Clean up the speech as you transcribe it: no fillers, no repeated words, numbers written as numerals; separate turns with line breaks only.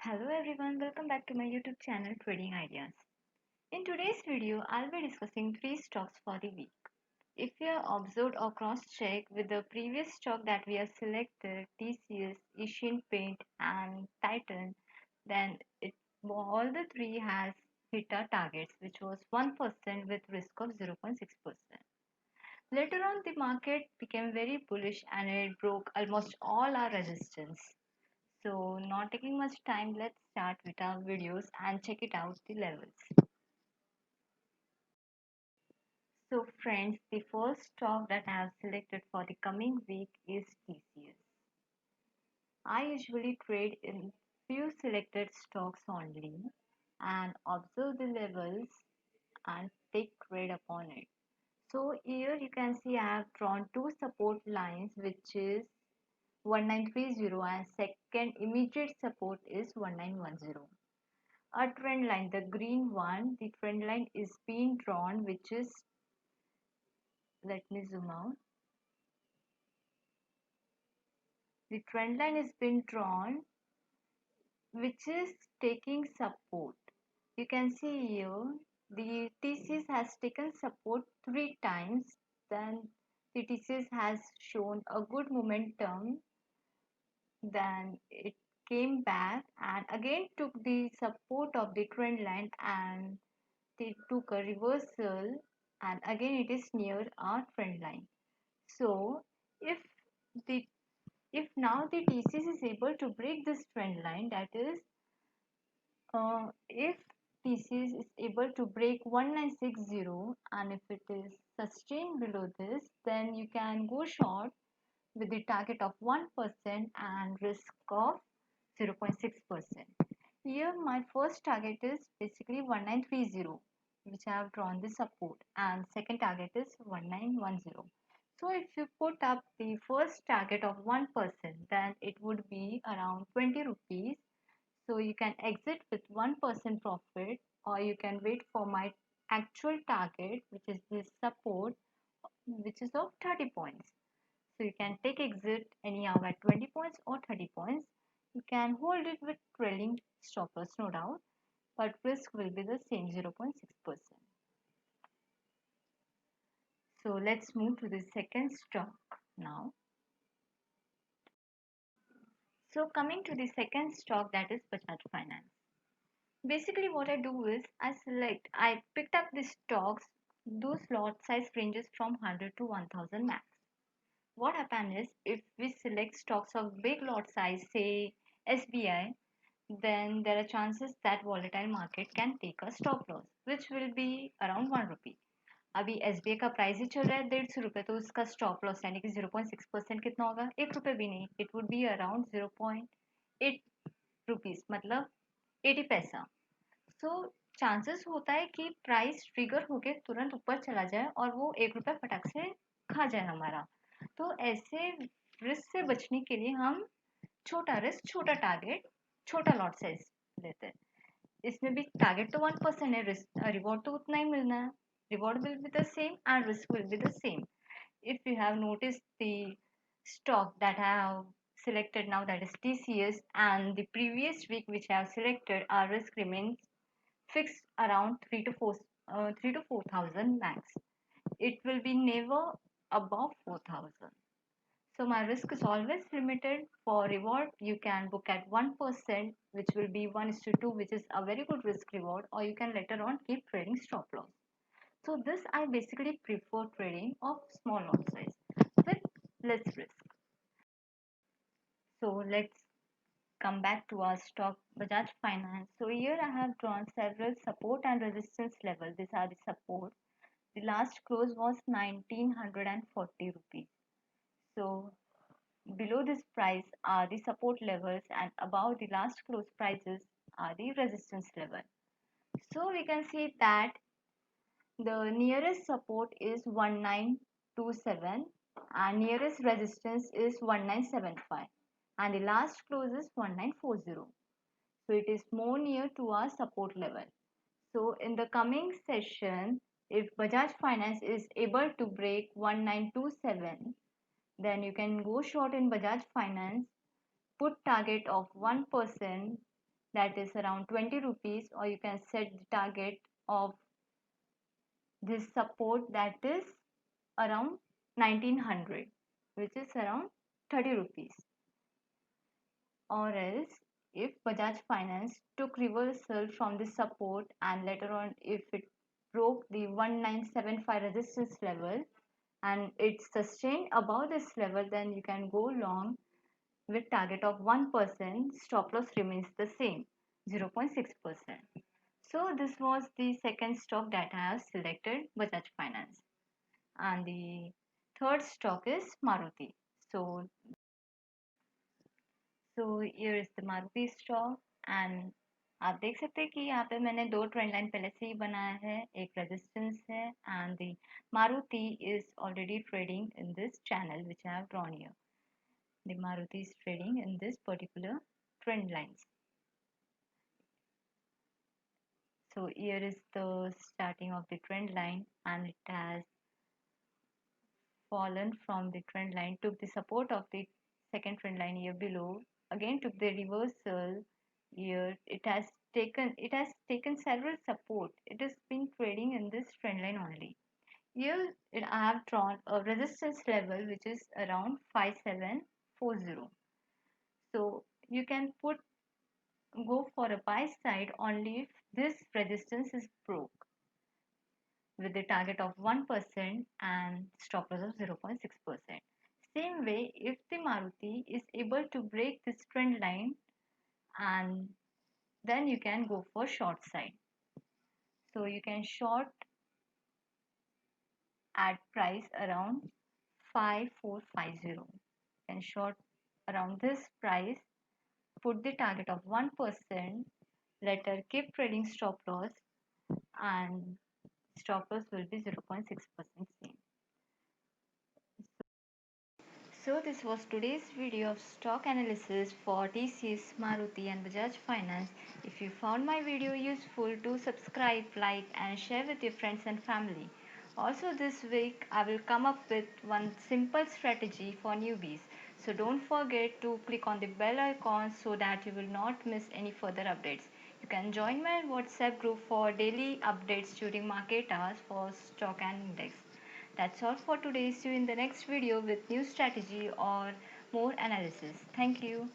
Hello everyone, welcome back to my YouTube channel Trading Ideas. In today's video, I'll be discussing 3 stocks for the week. If you have observed or cross-checked with the previous stock that we have selected, TCS, Asian Paint and Titan, then all the three has hit our targets, which was 1% with risk of 0.6%. Later on, the market became very bullish and it broke almost all our resistance. So not taking much time, let's start with our videos and check it out the levels. So friends, the first stock that I have selected for the coming week is TCS. I usually trade in few selected stocks only and observe the levels and take trade upon it. So here you can see I have drawn two support lines, which is 1930 and second immediate support is 1910. A trend line, the green one, the trend line is being drawn, which is, let me zoom out. The trend line is being drawn, which is taking support. You can see here, the TCS has taken support 3 times, then the TCS has shown a good momentum, then it came back and again took the support of the trend line and they took a reversal and again it is near our trend line. So if the if now the TCS is able to break this trend line, that is if TCS is able to break 1960 and if it is sustained below this, then you can go short with the target of 1% and risk of 0.6%. Here my first target is basically 1930, which I have drawn the support, and second target is 1910. So if you put up the first target of 1%, then it would be around 20 rupees. So you can exit with 1% profit, or you can wait for my actual target, which is this support, which is of 30 points. So you can take exit anyhow at 20 points or 30 points. You can hold it with trailing stop loss, no doubt, but risk will be the same 0.6%. So let's move to the second stock now. So coming to the second stock, that is Bajaj Finance. Basically what I do is I picked up the stocks, those lot size ranges from 100 to 1000 max. What happens is if we select stocks of big lot size, say SBI, then there are chances that volatile market can take a stop loss, which will be around 1 rupee. अभी SBI का price ही चल रहा है 150 रुपये, तो उसका stop loss यानी कि 0.6% कितना होगा, 1 रुपये भी नहीं, it would be around 0.8 rupees, मतलब 80 पैसा. सो चांसेस होता है कि प्राइस ट्रिगर होके तुरंत ऊपर चला जाए और वो 1 रुपया फटक से खा जाए हमारा. तो ऐसे रिस्क से बचने के लिए हम छोटा रिस्क, छोटा टारगेट, छोटा लॉट साइज लेते हैं. इसमें भी टारगेट तो 1% है, रिस्क रिवॉर्ड तो उतना ही मिलना है. Reward will be the same and risk will be the same. If you have noticed the stock that I have selected now, that is TCS, and the previous week which I have selected, our risk remains fixed around 3 to 4,000 max. It will be never above 4,000. So my risk is always limited. For reward, you can book at 1%, which will be 1:2, which is a very good risk reward, or you can later on keep trading stop loss. So this I basically prefer trading of small lot size with less risk. So let's come back to our stock Bajaj Finance. So here I have drawn several support and resistance levels. These are the support. The last close was 1940 rupees. So below this price are the support levels and above the last close prices are the resistance level. So we can see that the nearest support is 1927 and nearest resistance is 1975 and the last close is 1940. So it is more near to our support level. So in the coming session, if Bajaj Finance is able to break 1927, then you can go short in Bajaj Finance, put target of 1%, that is around 20 rupees, or you can set the target of this support that is around 1900, which is around 30 rupees. Or else, if Bajaj Finance took reversal from this support and later on if it broke the 1975 resistance level and it sustained above this level, then you can go long with target of 1%. Stop loss remains the same, 0.6%. So this was the second stock that I have selected, Bajaj Finance. And the third stock is Maruti. So here is the Maruti stock, and आप देख सकते हैं कि यहाँ पे मैंने दो trend line पहले से ही बनाया है, एक रेजिस्टेंस है, and the Maruti is already trading in this channel which I have drawn here. The Maruti is trading in this particular trend lines. So here is the starting of the trend line, and it has fallen from the trend line, took the support of the second trend line here below, again took the reversal here. It has taken several support. It has been trading in this trend line only. Here I have drawn a resistance level which is around 5740. So you can go for a buy side only if this resistance is broke with the target of 1% and stop loss of 0.6%. Same way, if the Maruti is able to break this trend line, and then you can go for short side. So you can short at price around 5450. You can short around this price, put the target of 1%, later keep trading stop loss, and stop loss will be 0.6% same. So this was today's video of stock analysis for TCS, Maruti and Bajaj Finance. If you found my video useful, do subscribe, like and share with your friends and family. Also this week I will come up with one simple strategy for newbies. So don't forget to click on the bell icon so that you will not miss any further updates. You can join my WhatsApp group for daily updates during market hours for stock and index. That's all for today. See you in the next video with new strategy or more analysis. Thank you.